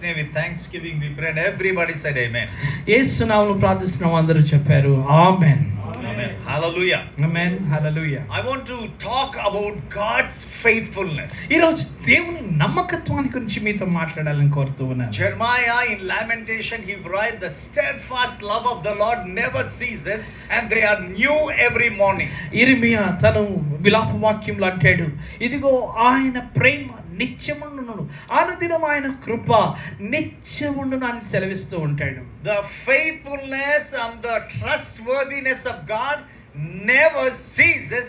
With thanksgiving we pray and everybody said amen. యేసు నామములో ప్రార్థిస్తున్నాం, అందరూ చెప్పారు ఆమేన్. Amen. Hallelujah. Amen. Hallelujah. I want to talk about God's faithfulness. ఈ రోజు దేవుని నమ్మకత్వాన్ని గురించి మీతో మాట్లాడాలని కోరుతూ ఉన్నాను. Jeremiah in Lamentation he writes, the steadfast love of the Lord never ceases and they are new every morning. ఇర్మియా తను విలాప వాక్యంలో అంటాడు, ఇదిగో ఆయన ప్రేమ నిత్యముండును, అనుదినం ఆయన కృప నిత్యముండును అని సెలవిస్తూ ఉంటాడు. The faithfulness and the trustworthiness of God never ceases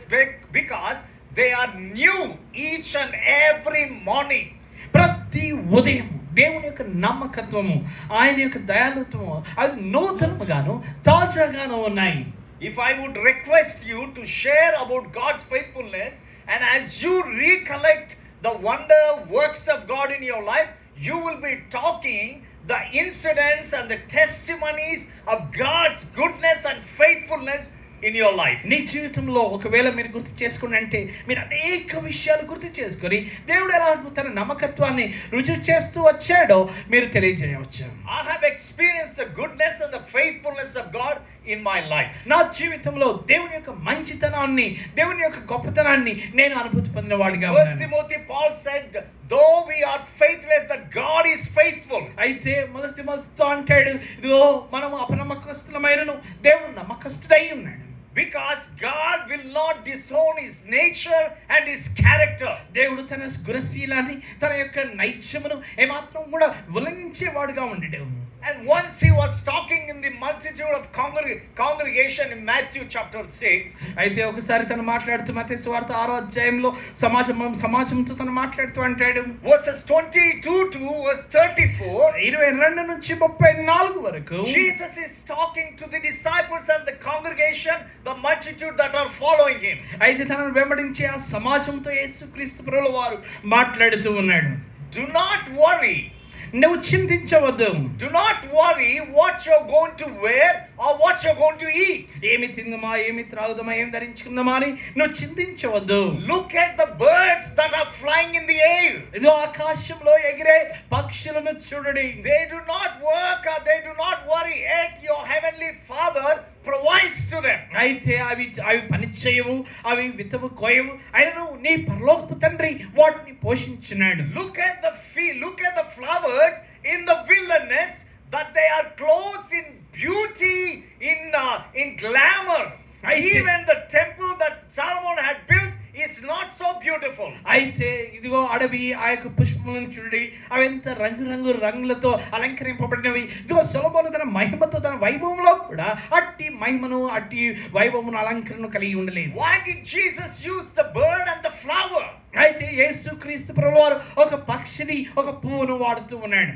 because they are new each and every morning. ప్రతి ఉదయం దేవుని యొక్క నమ్మకత్వము, ఆయన యొక్క దయాళుత్వము అది నూతనముగాను తాజాగాను ఉన్నాయి. If I would request you to share about God's faithfulness, and as you recollect the wonder works of God in your life, you will be talking the incidents and the testimonies of God's goodness and faithfulness in your life. నీ జీవితంలో ఒకవేళ మీరు గుర్తు చేసుకుని అంటే మీరు అనేక విషయాలు గుర్తు చేసుకొని దేవుడు ఎలా తన నమ్మకత్వాన్ని రుజువు చేస్తూ వచ్చాడో మీరు తెలియజేయవచ్చు. I have experienced the goodness and the faithfulness of God in my life. నా జీవితంలో దేవుని యొక్క మంచితనాన్ని, దేవుని యొక్క గొప్పతనాన్ని నేను అనుభూతి పొందిన వాడిగా ఉన్నాను. 1 Timothy Paul said, though we are faithless, that God is faithful. అయితే మొదటి తిమోతితో అంటాడు, ఇదిగో మనము అపనమ్మకస్తులమైనను దేవుడు నమ్మకస్తుడై ఉన్నాడు. Because God will not disown his nature and his character. దేవుడు తన గుణశీలాన్ని, తన యొక్క నైత్యమును ఏమాత్రం కూడా ఉల్లంఘించేవాడుగా ఉండడు. And once he was talking in the multitude of congregation in Matthew chapter 6. అయితే ఒకసారి తను మాట్లాడుతూ మత్తయి సువార్త 6వ అధ్యాయంలో సమాజంతో తను మాట్లాడుతూ అంటాడు, verses 22 to verse 34. 22 నుంచి 34 వరకు Jesus is talking to the disciples and the congregation, the multitude that are following him. అయితే తనను వెంబడించే ఆ సమాజంతో యేసుక్రీస్తు ప్రభువు వారు మాట్లాడుతూ ఉన్నాడు. Do not worry. నువ్వు చింతించవద్దు. Do not worry what you're going to wear or what you're going to eat. ఏమి తిందమా, ఏమి త్రాగుదమా, ఏమి ధరించుకుందామా అని నువ్వు చింతించవద్దు. Look at the birds that are flying in the air. ఇదో ఆకాశంలో ఎగిరే పక్షులను చూడండి. They do not work or they do not worry, yet your heavenly Father provides to them. అయితే అవి పని చేయవు, అవి విత్తవు కోయవు, అయినను నీ పరలోకపు తండ్రి వాటిని పోషించున్నాడు. Look at the field, look at the flowers in the wilderness, that they are clothed in beauty, in glamour. Even the temple that Solomon had built is not so beautiful. అయితే ఇదిగో అడవి ఆ యొక్క పుష్పములను చూడండి, అవి ఎంత రంగులతో అలంకరింపబడినవి. ఇదిగో సొలొమోను తన మహిమతో, తన వైభవంలో కూడా అట్టి మహిమను, అట్టి వైభవమును, అలంకరణను కలిగి ఉండలేదు. Why did Jesus use the bird and the flower? అయితే యేసుక్రీస్తు ప్రభువు వారు ఒక పక్షిని, ఒక పువ్వును వాడుతూ ఉన్నాడు.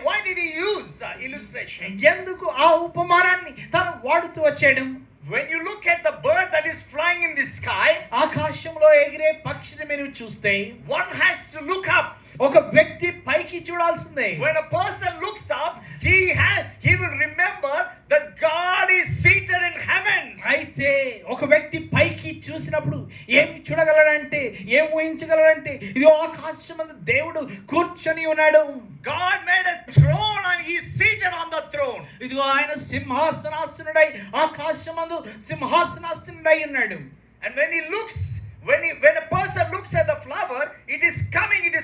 Why did he use the illustration? ఎందుకు ఆ ఉపమానాన్ని తను వాడుతూ వచ్చాడు? When you look at the bird that is flying in the sky, ఆకాశంలో ఎగిరే పక్షిని మీరు చూస్తే one has to look up. ఒక వ్యక్తి పైకి చూడాల్సిందే. When a person looks up, he will remember that God is seated in heavens. అయితే ఒక వ్యక్తి పైకి చూసినప్పుడు ఏమి చూడగలడంటే, ఏం ఊహించగలడంటే, ఇది ఆకాశమందు దేవుడు కూర్చొని ఉన్నాడు. God made a throne and he is seated on the throne. ఇదిగో ఆయన సింహాసనాసనుడై, ఆకాశమందు సింహాసనాసనుడై ఉన్నాడు. And when a person looks at the flower, it is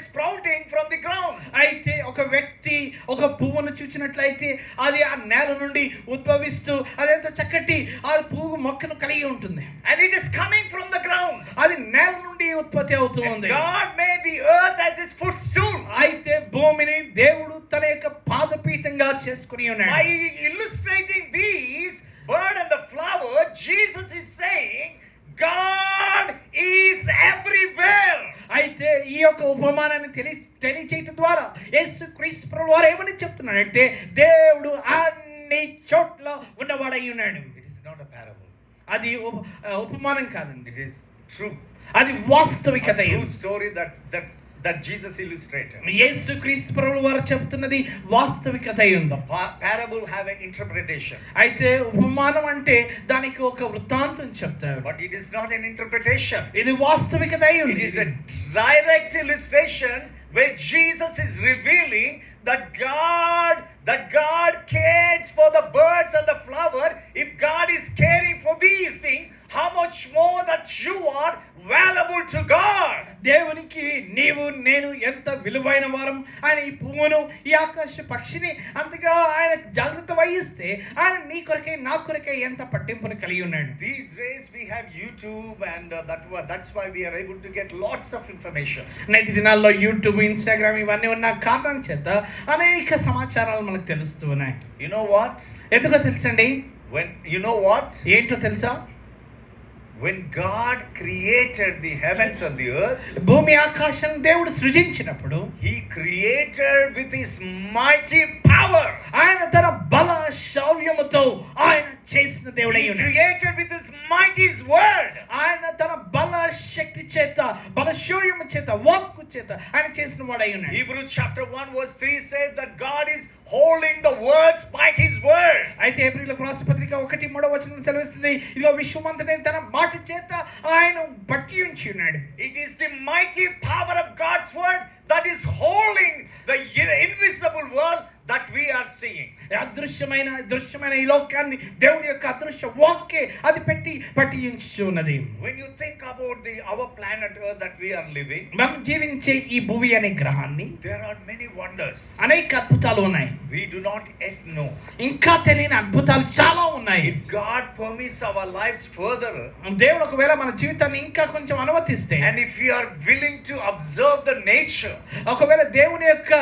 sprouting from the ground. అయితే ఒక వ్యక్తి ఒక పువ్వును చూచినట్లయితే అది ఆ నేల నుండి ఉద్భవిస్తూ అదెంత చక్కటి ఆ పువ్వు మొక్కను కలిగి ఉంటుంది. And it is coming from the ground. అది నేల నుండి ఉత్పత్తి అవుతూ ఉంది. God made the earth as his footstool. అయితే భూమిని దేవుడు తన యొక్క పాదపీఠంగా చేసుకుని ఉన్నాడు. By illustrating these bird and the flower, Jesus is saying God is everywhere. అయితే ఈ యొక్క ఉపమానాన్ని తెలియచేయటం ద్వారా యేసుక్రీస్తు ప్రభువు వారు ఏమని చెప్తున్నాడంటే దేవుడు అన్ని చోట్ల ఉన్నవాడై ఉన్నాడు. It is not a parable. అది ఉపమానం కాదండి. It is true. అది వాస్తవికత. True story that Jesus illustrated. యేసుక్రీస్తు ప్రభువు వారు చెప్తున్నది వాస్తవికత ఉంది. Parable have an interpretation. అయితే ఉపమానం అంటే దానికి ఒక వృత్తాంతం చెప్తారు. But it is not an interpretation. ఇది వాస్తవికత ఉంది. It is a direct illustration where Jesus is revealing that God cares for the birds and the flower, if God is caring for these things, how much more that you are valuable to God. దేవునికి నీవు నేను ఎంత విలువైన వారం. ఆయన ఈ పువ్వును ఈ ఆకాశ పక్షిని అంతగా ఆయన జాగ్రత్త వహిస్తే ఆయన నీ కొరకే నా కొరకే ఎంత పట్టింపుని కలిగి ఉన్నాడు. These days we have YouTube and that's why we are able to get lots of information. నేటి దినాల్లో యూట్యూబ్, ఇన్స్టాగ్రామ్ ఇవన్నీ ఉన్న కారణం చేత అనేక సమాచారాలు మనకు తెలుస్తూ ఉన్నాయి. You know what? ఎందుకో తెలుసండి? ఏంటో తెలుసా? When God created the heavens and the earth, భూమి ఆకాశం దేవుడు సృజించినప్పుడు he created with his mighty power. ఆయన తన బల శౌర్యముతో ఆయన చేసిన దేవుడై ఉన్నాడు. He created with his mighty word. ఆయన తన బల శక్తి చేత, బల శౌర్యము చేత, వాక్కు చేత ఆయన చేసిన వాడై ఉన్నాడు. Hebrews chapter 1 verse 3 says that God is holding the words by his word. అయితే హెబ్రీయులకు రాసిన పత్రిక 1:3 సెలవిస్తుంది, ఇదిగో విశ్వమంతటిని తన మాట చేత ఆయన పట్టి ఉంచి ఉన్నాడు. It is the mighty power of God's word that is holding the invisible world that we are seeing. దృశ్యమైన ఈ లోకాన్ని దేవుని యొక్క అదృశ్య వాక్కే అది పట్టి ఉంచుచున్నది. When you think about our planet Earth that we are living, మనం జీవించే ఈ భూమి అనే గ్రహాన్ని there are many wonders. అనేక అద్భుతాలు ఉన్నాయి. We do not yet know. ఇంకా తెలియని అద్భుతాలు చాలా ఉన్నాయి. If God permits our lives further, దేవుడు ఒకవేళ మన జీవితాన్ని ఇంకా కొంచెం అనుమతిస్తే, and if we are willing to observe the nature, ఒకవేళ దేవుని యొక్క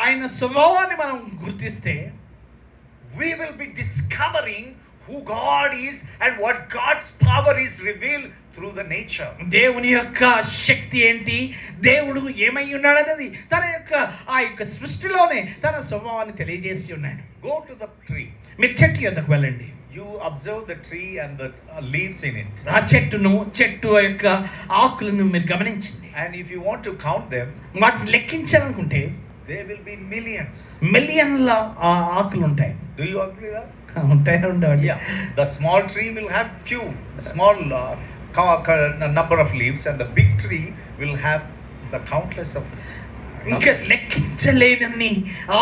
ఆయన స్వభావాన్ని మనం గుర్తిస్తే, we will be discovering who God is and what God's power is revealed through the nature. దేవుని యొక్క శక్తి ఏంటి, దేవుడు ఏమై ఉన్నాడనేది తన యొక్క ఆ యొక్క సృష్టిలోనే తన స్వభావాన్ని తెలియజేసి ఉన్నాడు. Go to the tree. మీరు చెట్టు యొద్దకు వెళ్ళండి. You observe the tree and the leaves in it. ఆ చెట్టు యొక్క ఆకులను మీరు గమనించండి. And if you want to count them, వాటిని లెక్కించాలనుకుంటే there will be millions. మిలియన్ల ఆకులు ఉంటాయి. Do you agree that? ఉంటాయి. Yeah. The small tree will have few small number of leaves, and the big tree will have the countless of. ఇంకా లెక్కించలేనన్ని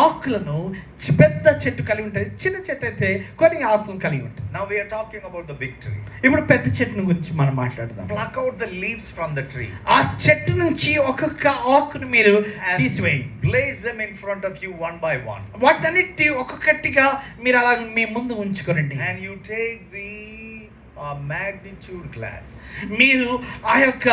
ఆకులను పెద్ద చెట్టు కలిగి ఉంటుంది. చిన్న చెట్టు అయితే కొన్ని ఆకులను కలిగి ఉంటుంది. Now we are talking about the big tree. ఇప్పుడు పెద్ద చెట్టును గురించి మనం మాట్లాడదాం. Pluck out the leaves from the tree. ఆ చెట్టు నుంచి ఒక్కొక్క ఆకును మీరు తీసివేయండి. Place them in front of you one by one. వాటన్నిటి ఒక్కొక్కటిగా మీరు అలా మీ ముందు ఉంచుకోండి. And you take the magnitude glass. మీరు ఆ యొక్క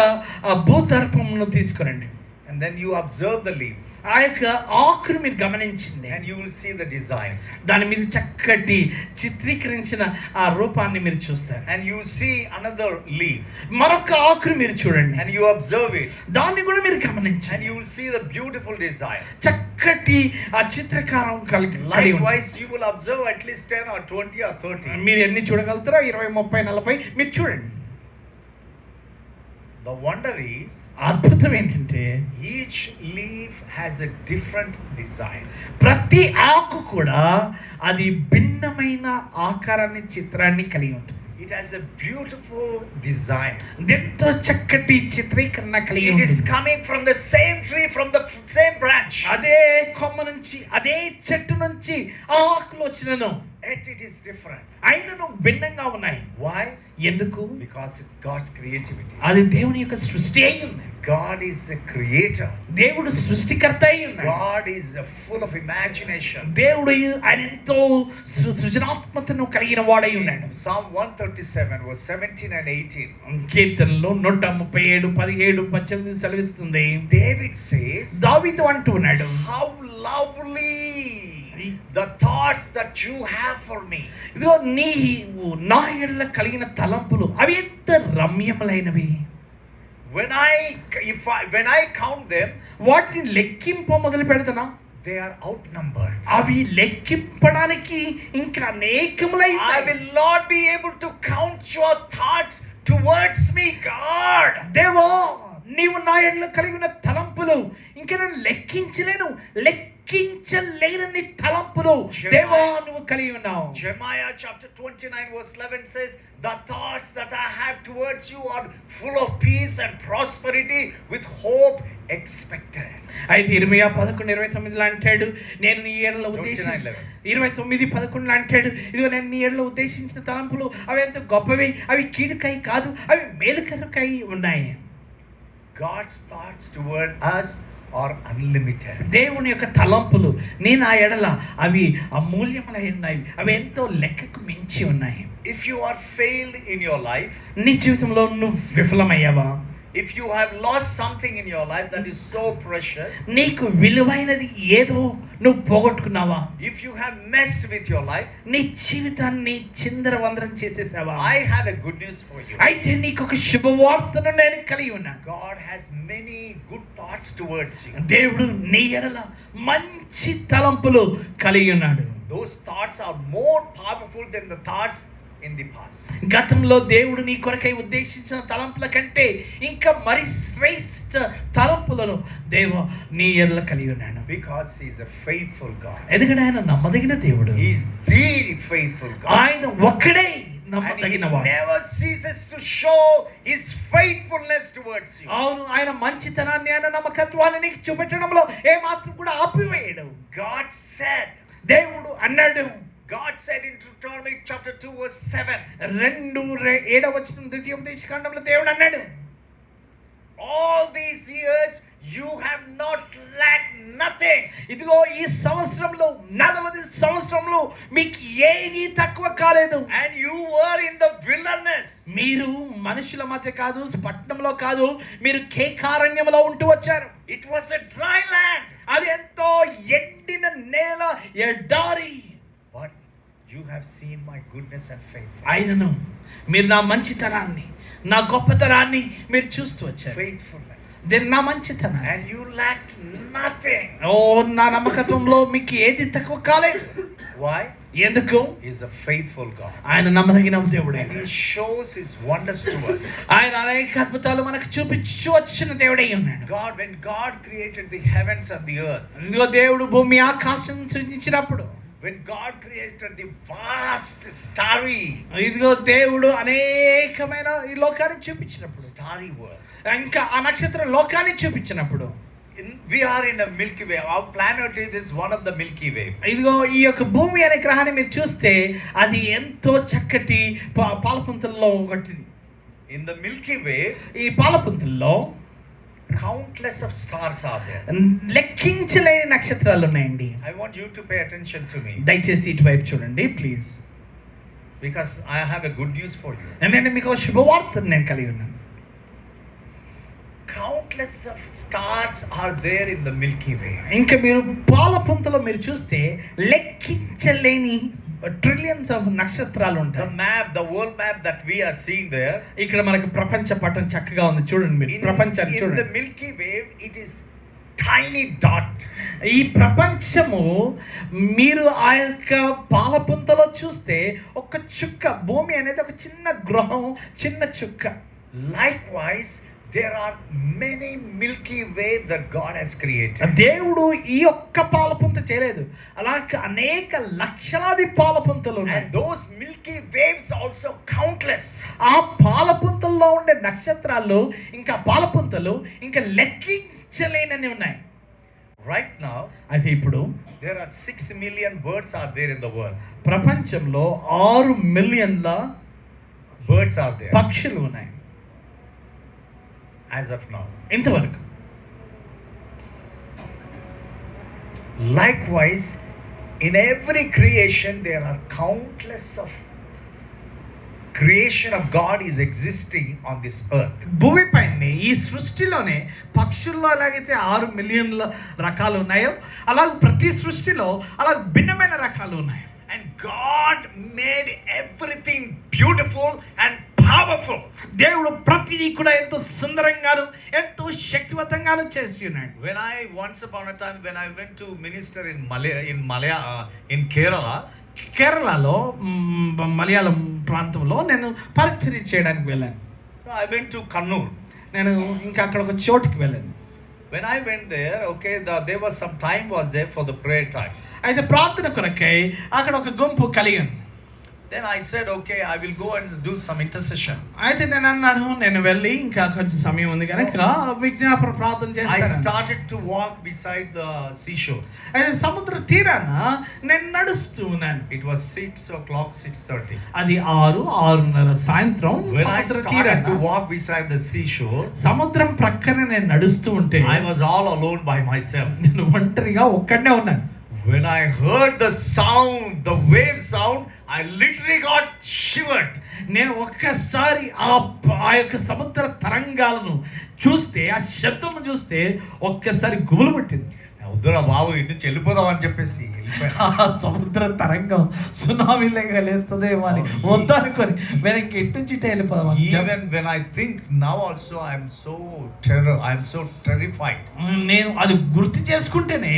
భూదర్పమును తీసుకురండి. And then you observe the leaves. ఆ యొక్క ఆకును మీరు గమనించండి. And you will see the design. దాని మీద చక్కటి చిత్రీకరించిన ఆ రూపాన్ని మీరు చూస్తారు. And you see another leaf. మరొక ఆకును మీరు చూడండి. And you observe it. దాన్ని కూడా మీరు గమనించండి. And you will see the beautiful design. చక్కటి ఆ చిత్రకారం కలిగి. Likewise you will observe at least 10 or 20 or 30. మీరు ఎన్ని చూడగలుగుతారో 20, 30, 40 మీరు చూడండి. The wonder is, అద్భుతం ఏంటంటే each leaf has a different design. ప్రతి ఆకు కూడా అది భిన్నమైన ఆకారాన్ని, చిత్రాన్ని కలిగి ఉంటుంది. It has a beautiful design. ఎంతో చక్కటి చిత్రీకరణ కలిగి ఉంటుంది. It is coming from the same tree, from the same branch. అదే కొమ్మ నుంచి, అదే చెట్టు నుంచి ఆ ఆకులు వచ్చినను. Yet it is different. అయినను భిన్నంగా ఉన్నాయి. Why? ఎందుకు? Because it's God's creativity. అది దేవుని యొక్క సృష్టి అయి ఉంది. God is a creator. దేవుడు సృష్టికర్త అయి ఉన్నాడు. God is full of imagination. దేవుడు ఆయన ఎంతో సృజనాత్మకతను కలిగిన వాడై ఉన్నాడు. Psalm 137 verse 17 and 18. కీర్తనలో 137, 17, 18 సెలవిస్తుంది. David says, దావీదు అంటున్నాడు, how lovely the thoughts that you have for me. ఇదిగో నీవు నా యందు కలిగిన తలంపులు అవి ఎంత రమ్యములైనవి. When I count them, వాటిని లెక్కింపు మొదలు పెడతానా, they are outnumbered. అవి లెక్కింపడానికి ఇంకా అనేకములై. I will not be able to count your thoughts towards me, God. దేవా, నీవు నా ఎడల కలిగి ఉన్న తలంపులు ఇంకా నేను లెక్కించలేని తలంపులు దేవా నువ్వు కలిగి ఉన్నావు. Jeremiah chapter 29 verse 11 says, the thoughts that I have towards you are full of peace and prosperity with hope expected. అయితే ఇర్మియా 11:29 అంటాడు, నేను నీ ఎడల ఉద్దేశించిన 29:11 అంటాడు, ఇదిగో నేను నీ ఎడల ఉద్దేశించిన తలంపులు అవి ఎంత గొప్పవి, అవి కీడుకై కాదు, అవి మేలుకరకై ఉన్నాయి. God's thoughts toward us are unlimited. దేవుని యొక్క తలంపులు నీ నా ఎడల అవి అమూల్యములై ఉన్నాయి, అవి ఎంతో లెక్కకు మించి ఉన్నాయి. If you are failed in your life, నీ జీవితంలో నువ్వు విఫలమయ్యావా, if you have lost something in your life that is so precious, నీకు విలువైనది ఏదో నువ్వు పోగొట్టుకున్నావా, if you have messed with your life, నీ జీవితాన్ని చిందరవందరం చేసేసావా, I have a good news for you. అయితే నీకు ఒక శుభవార్తను నేను కలిగి ఉన్నాను. God has many good thoughts towards you. దేవుడు నీ ఎడల మంచి తలంపులు కలిగి ఉన్నాడు. Those thoughts are more powerful than the thoughts in the past. గతంలో దేవుడు నీ కొరకై ఉద్దేశించిన తలంపుల కంటే ఇంకా మరి శ్రేష్ఠ తలంపులను దేవా నీ ఎడల కలిగి ఉన్నాడు. Because he is a faithful God. ఎందుకంటే ఆయన నమ్మదగిన దేవుడు. He is the faithful God. ఆయన ఒక్కడే And he నమ్మదగినవాడు. never ceases to show his faithfulness towards you. అవును, ఆయన మంచితనాన్ని ఆయన నమ్మకత్వాన్ని నీకు చూపించడంలో ఏ మాత్రం కూడా ఆపివేయడు. God said, దేవుడు అన్నాడు, God said in Deuteronomy chapter 2 verse 7, 2:7 ద్వితీయోపదేశకాండంలో దేవుడు అన్నాడు, all these years you have not lacked nothing. ఇదిగో ఈ సంవత్సరంలో 40 సంవత్సరంలో మీకు ఏది తక్కువ కాలేదు. And you were in the wilderness. మీరు మనుషుల మధ్య కాదు, పట్టణంలో కాదు, మీరు కేకారణ్యంలో ఉంటూ వచ్చారు. It was a dry land. అది ఎంతో ఎండిన నేల, ఎడారి. But you have seen my goodness and faithfulness. అయినను మీరు నా మంచితనాన్ని, నా గొప్పతనాన్ని మీరు చూస్తూ వచ్చారు. Faithfulness. నా మంచితనం. And you lacked nothing. ఓ నా నమ్మకత్వంలో మీకు ఏది తక్కువ కాలేదు. Why? ఎందుకు? He is a faithful God. ఆయన నమ్మదగిన దేవుడే. And he shows his wonders to us. ఆయన అనేక అద్భుతాలు మనకు చూపించు వచ్చిన దేవుడై ఉన్నాడు. God, when God created the heavens and the earth, ఇదిగో దేవుడు భూమి ఆకాశం సృజించినప్పుడు, when God created the vast starry ఇదిగో దేవుడు అనేకమైన ఈ లోకాన్ని చూపించినప్పుడు, starry world, ఇంకా ఆ నక్షత్ర లోకాన్ని చూపించినప్పుడు, we are in a Milky Way. Our planet is one of the Milky Way. ఇదిగో ఈ యొక్క భూమి అనే గ్రహాన్ని మీరు చూస్తే అది ఎంతో చక్కటి పాలపుంతల్లో ఒకటి. In the Milky Way, ఈ పాలపుంతల్లో countless of stars are there. లెక్కించలేని నక్షత్రాలు ఉన్నాయండి. I want you to pay attention to me, దయచేసి ఇటువైపు చూడండి please, because I have a good news for you. ఎందుకంటే మీకు శుభవార్తను నేను కలిగి ఉన్నాను. Countless of stars are there in the Milky Way. ఇంకా మీరు పాలపుంతలో మీరు చూస్తే లెక్కించలేని ట్రిలియన్స్ ఆఫ్ నక్షత్రాలు ఉంటాయి. The map, the world map that we are seeing there, ఇక్కడ మనకు ప్రపంచ పటం చక్కగా ఉంది చూడండి మీరు. ప్రపంచాన్ని in చూడండి. the Milky Way it is tiny dot. ఈ ప్రపంచము మీరు ఆ యొక్క పాలపుంతలో చూస్తే ఒక చుక్క, భూమి అనేది ఒక చిన్న గృహం, చిన్న చుక్క. Likewise, there are many Milky Way that God has created. దేవుడు ఈ ఒక్క పాలపుంత చేయలేదు, అలాగే అనేక లక్షలాది పాలపుంతలు ఉన్నాయి. And those Milky Waves also countless. ఆ పాలపుంతల్లో ఉండే నక్షత్రాలు ఇంకా పాలపుంతలు ఇంకా లెక్కించలేనని ఉన్నాయి. Right now, అయితే ఇప్పుడు there are 6 million birds are there in the world. ప్రపంచంలో 6 మిలియన్ల Birds are there పక్షులు ఉన్నాయి as of now. ఇంతవరకు. Likewise, in every creation there are countless of creation of God is existing on this earth. భూమిపైనే ఈ సృష్టిలోనే పక్షుల్లో ఎలాగైతే 6 మిలియన్ల రకాలు ఉన్నాయో అలాగే ప్రతి సృష్టిలో అలా భిన్నమైన రకాలు ఉన్నాయి. And God made everything beautiful and powerful. దేవుడు ప్రతిదీ కూడా ఎంతో సుందరంగాను ఎంతో శక్తివంతంగాను చేసి ఉన్నాడు. When I once upon a time when I went to minister in Kerala, కేరళలో మలయాళం ప్రాంతంలో నేను పరిచర్య చేయడానికి వెళ్ళాను. so I went to Kannur. నేను ఇంకా అక్కడ ఒక చోటుకి వెళ్ళాను. When I went there, okay, there was some time was there for the prayer time. అయితే ప్రార్థన కొరకై అక్కడ ఒక గుంపు కలిగి ఉంది. Then I said, okay, I will go and do some intercession. అయితే నేను అన్నాను, నేను వెళ్ళి ఇంకా కొంచెం సమయం ఉంది కనుక విజ్ఞాపన ప్రార్థన I చేస్తాను. started to walk beside the seashore. అయితే సముద్ర తీరాన నేను నడుస్తూ ఉన్నాను. It was 6:00, 6:30. అది 6:30 సాయంత్రం. When I సముద్ర started తీరాన to walk beside the seashore, సముద్రం ప్రక్కన నేను నడుస్తూ ఉంటే I was all alone by myself. నేను ఒంటరిగా ఒక్కడే ఉన్నాను. When I heard the sound, the wave sound, I literally got shivered. నేను ఒక్కసారి ఆ యొక్క సముద్ర తరంగాలను చూస్తే, ఆ శబ్దం చూస్తే ఒక్కసారి గుబులు పట్టింది. వద్దురా బాబు, ఇటు నుంచి వెళ్ళిపోదాం అని చెప్పేసి ఆ సముద్ర తరంగం సునామీలాగా లేస్తుందేమో అని వద్దనుకొని వెనక్కి ఎటు నుంచి వెళ్ళిపోదాం. Even when I think now also, I am so terrified. నేను అది గుర్తు చేసుకుంటేనే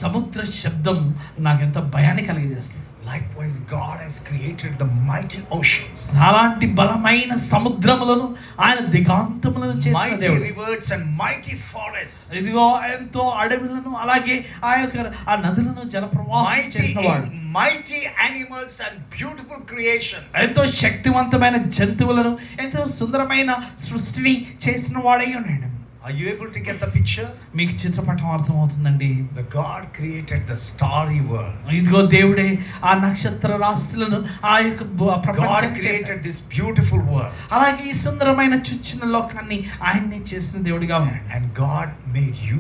సముద్ర శబ్దం నాకెంత భయాన్ని కలిగజేస్తుంది. Likewise, God has created the mighty oceans, అలాంటి బలమైన సముద్రములను ఆయన దిగాంతములను చేసిన mighty దేవుడు. rivers and mighty forests, ఇదిగో ఎంతో అడవులను అలాగే ఆ యొక్క ఆ నదులను జలప్రవాహం చేసినవాడు. mighty animals and beautiful creations. ఎంతో శక్తివంతమైన జంతువులను, ఎంతో సుందరమైన సృష్టిని చేసిన వాడై ఉన్నాడు. Are you able to get the picture? మీకు చిత్రపటం అర్థమవుతుందండి. The God created the starry world. ఇదిగో దేవుడే ఆ నక్షత్ర రాశులను ఆ యొక్క God ప్రపంచం created this beautiful world. అలాగే ఈ సుందరమైన చుచ్చిన లోకాన్ని ఆయన్నే చేసిన దేవుడిగా ఉన్నాడు. And God made you.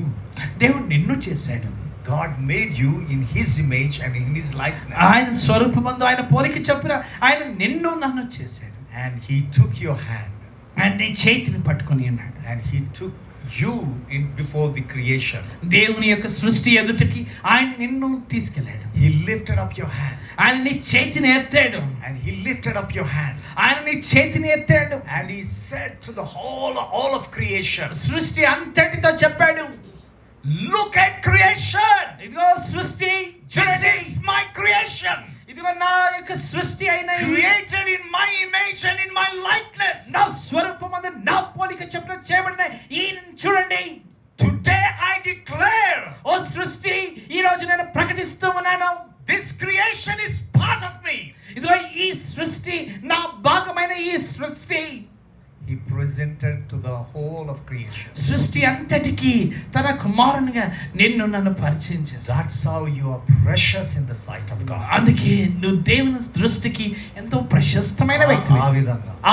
దేవుడు నిన్ను చేశాడు. God made you in His image and in His likeness. ఆయన స్వరూపమందు ఆయన పోలిక చొప్పున ఆయన నిన్ను నన్ను చేశాడు. And He took your hand. ఆయన నీ చేతిని పట్టుకొని ఉన్నాడు. And He took you in before the creation. దేవుని యొక్క సృష్టి ఎదుటికి ఆయన నిన్ను తీసుకెళ్ళాడు. He lifted up your hand. ఆయన నీ చేతిని ఎత్తాడు. And He lifted up your hand. ఆయన నీ చేతిని ఎత్తాడు. And He said to the all of creation, సృష్టి అంతటితో చెప్పాడు, look at creation. ఇదిగో సృష్టి, This is my creation. ఇదిగో నా యొక్క సృష్టి అయిన Created in my image and in my likeness. నా స్వరూపమందు నా పోలిక చొప్పున చేయబడిన ఈ చూడండి. Today I declare, ఓ సృష్టి, ఈ రోజు నేను ప్రకటిస్తూ ఉన్నాను, this creation is part of me. ఇదిగో ఈ సృష్టి నా భాగమైన ఈ సృష్టి. He presented to the whole of creation. సృష్టి అంతటికి తన కుమారునిగా నిన్ను నన్ను పరిచయం చేశాడు. That's how you are precious in the sight of God. అందుకే నువ్వు దేవుని దృష్టికి ఎంతో ప్రశస్తమైన వ్యక్తి.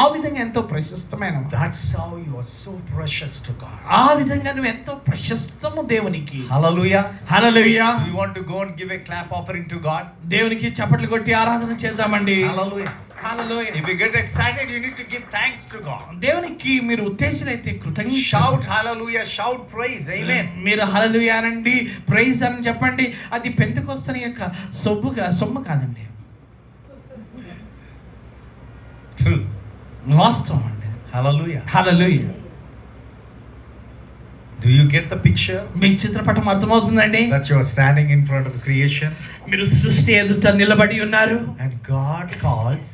ఆ విధంగా ఎంతో ప్రశస్తమైన. That's how you are so precious to God. ఆ విధంగా నువ్వు ఎంతో ప్రశస్తము దేవునికి. Hallelujah. Hallelujah. Do you want to go and give a clap offering to God? దేవునికి చప్పట్లు కొట్టి ఆరాధన చేద్దామండి. Hallelujah. Hallelujah. If you get excited, you need to give thanks to God. దేవునికి మీరు ఉత్తేజులైతే కృతజ్ఞత. Shout hallelujah, shout praise, amen. మీరు హల్లెలూయా అనండి, ప్రైజ్ అని చెప్పండి. అది పెంతెకొస్తని యొక్క సొమ్ము కాదండి, True. వాస్తవం అండి. Hallelujah. Hallelujah. Do you get the picture? మీకు చిత్రపటం అర్థమవుతుందండి? That you are standing in front of the creation. మీరు సృష్టి ఎదుట నిలబడి ఉన్నారు. And God calls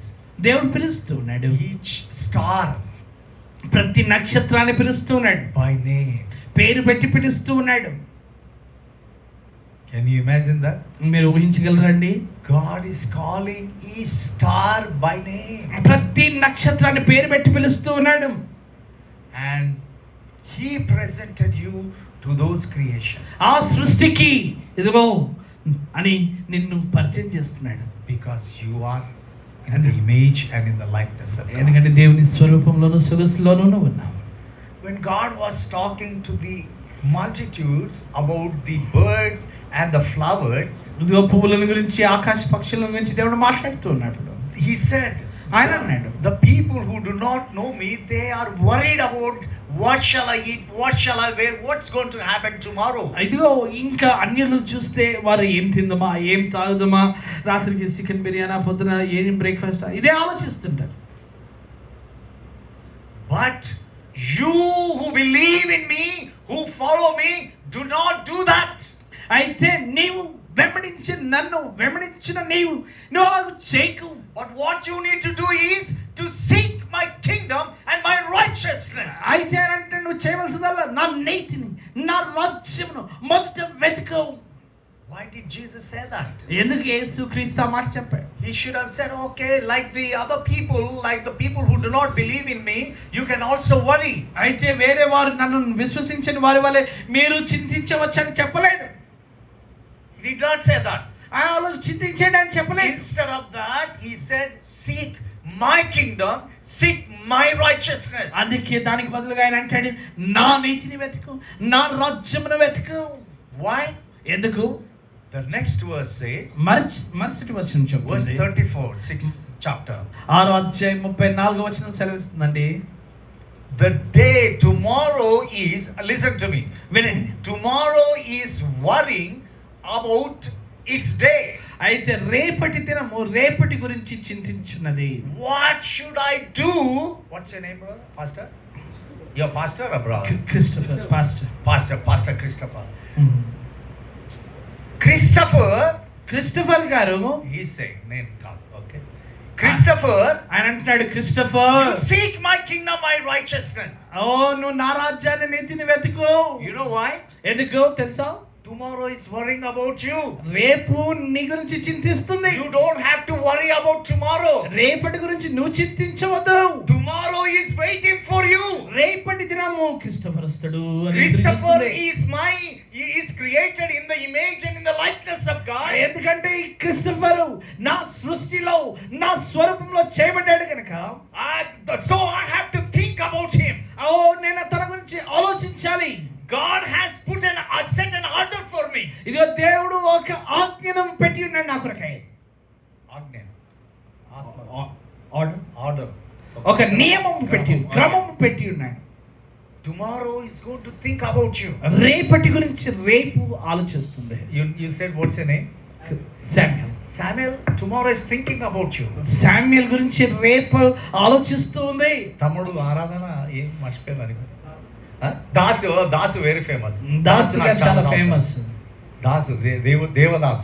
దేవుడు పిలుస్తూ ఉన్నాడు. each star ప్రతి నక్షత్రాన్ని పిలుస్తూ ఉన్నాడు. by name. పేరు పెట్టి పిలుస్తూ ఉన్నాడు. Can you imagine that? మీరు ఊహించగలరండి? God is calling each star by name. ప్రతి నక్షత్రాన్ని పేరు పెట్టి పిలుస్తూ ఉన్నాడు. And He presented you to those creation. ఆ సృష్టికి ఇదిగో అని నిన్ను పరిచయం చేస్తున్నాడు. Because you are in the image and in the likeness of God. ఎందుకంటే దేవుని స్వరూపంలోను సొగసులోనూ ఉన్నావు. When God was talking to the multitudes about the birds and the flowers, ఇదిగో పువ్వుల గురించి, ఆకాశ పక్షుల గురించి దేవుడు మాట్లాడుతూ ఉన్నప్పుడు He said, ఆయన అన్నాడు, the people who do not know me, they are worried about what shall I eat, what shall I wear, what's going to happen tomorrow. ఇదిగో ఇంకా అన్యులు చూస్తే వారు ఏం తిందమా, ఏం తాగుదమా, రాత్రికి చికెన్ బిర్యానీ, పొద్దున ఏం బ్రేక్ఫాస్ట్, ఇదే ఆలోచిస్తుంటారు. But you who believe in me, who follow me, do not do that. అయితే నీవు వెంబడించిన నీవు అలా చేయకు. But what you need to do is to seek my kingdom and my righteousness. అయితే అంటే నువ్వు చేయవలసిందల్లా నా నీతిని నా రాజ్యమును మొదట వెతుకు. Why did Jesus say that? ఎందుకు యేసుక్రీస్తు ఆ మాట చెప్పాడు? He should have said, okay, like the other people, like the people who do not believe in me, you can also worry. అయితే వేరే వారు నన్ను విశ్వసించని వారి వలె మీరు చింతించవచ్చని చెప్పలేదు. He did not say that. వాళ్ళు చింతించండి అని చెప్పలేదు. Instead of that, he said, seek my kingdom, seek my righteousness. అందుకే దానికి బదులుగా ఆయన అంటాడు, నా నీతిని వెతుకు, నా రాజ్యమును వెతుకు. Why? ఎందుకు? The next verse says, మరుసటి వచనం verse చెప్తుంది. 34, 6th chapter. 6వ అధ్యాయం 34వ వచనం సెలవిస్తుందండి. The day tomorrow is, listen to me, వినండి. tomorrow is worrying about its day. అయితే రేపటి దినము రేపటి గురించి చింతించున్నది. What should I do? What's your name, brother? Pastor? You're pastor or brother? Christopher pastor. Pastor Christopher. Christopher గారు he's saying name కాదు, okay. Christopher, ఆయన అంటున్నాడు, Christopher, you seek my kingdom, my righteousness. ఓ నువ్వు నా రాజ్యాన్ని నీతిని వెతుకు. You know why? ఎందుకు తెలుసా? Tomorrow is worrying about you. రేపు నీ గురించి చింతిస్తుంది. You don't have to worry about tomorrow. రేపటి గురించి నువ్వు చింతించవద్దు. Tomorrow is waiting for you. రేపటి దినము క్రిస్టోఫర్ వస్తాడు. Christopher he is created in the image and in the likeness of God. ఎందుకంటే ఈ క్రిస్టోఫర్ నా సృష్టిలో నా స్వరూపంలో చేయబడ్డాడు కనుక, So I have to think about him. ఓ నేను తన గురించి ఆలోచించాలి. God has set an order for me. ఇదిగో దేవుడు ఒక ఆజ్ఞను పెట్టి ఉన్నాడు నా కొరకై. ఆజ్ఞ, ఆర్డర్, ఒక నియమం పెట్టి, క్రమం పెట్టి ఉన్నాడు. Tomorrow is going to think about you. రేపటి గురించి రేపు ఆలోచిస్తుంది. You said what's your name? Samuel, tomorrow is thinking about you. Samuel గురించి రేపు ఆలోచిస్తూ ఉంది. తమ్ముడు ఆరాధన ఏం మర్చిపోయాను. Dasu very famous. దాసు చాలా ఫేమస్. దాసు దేవదాస్.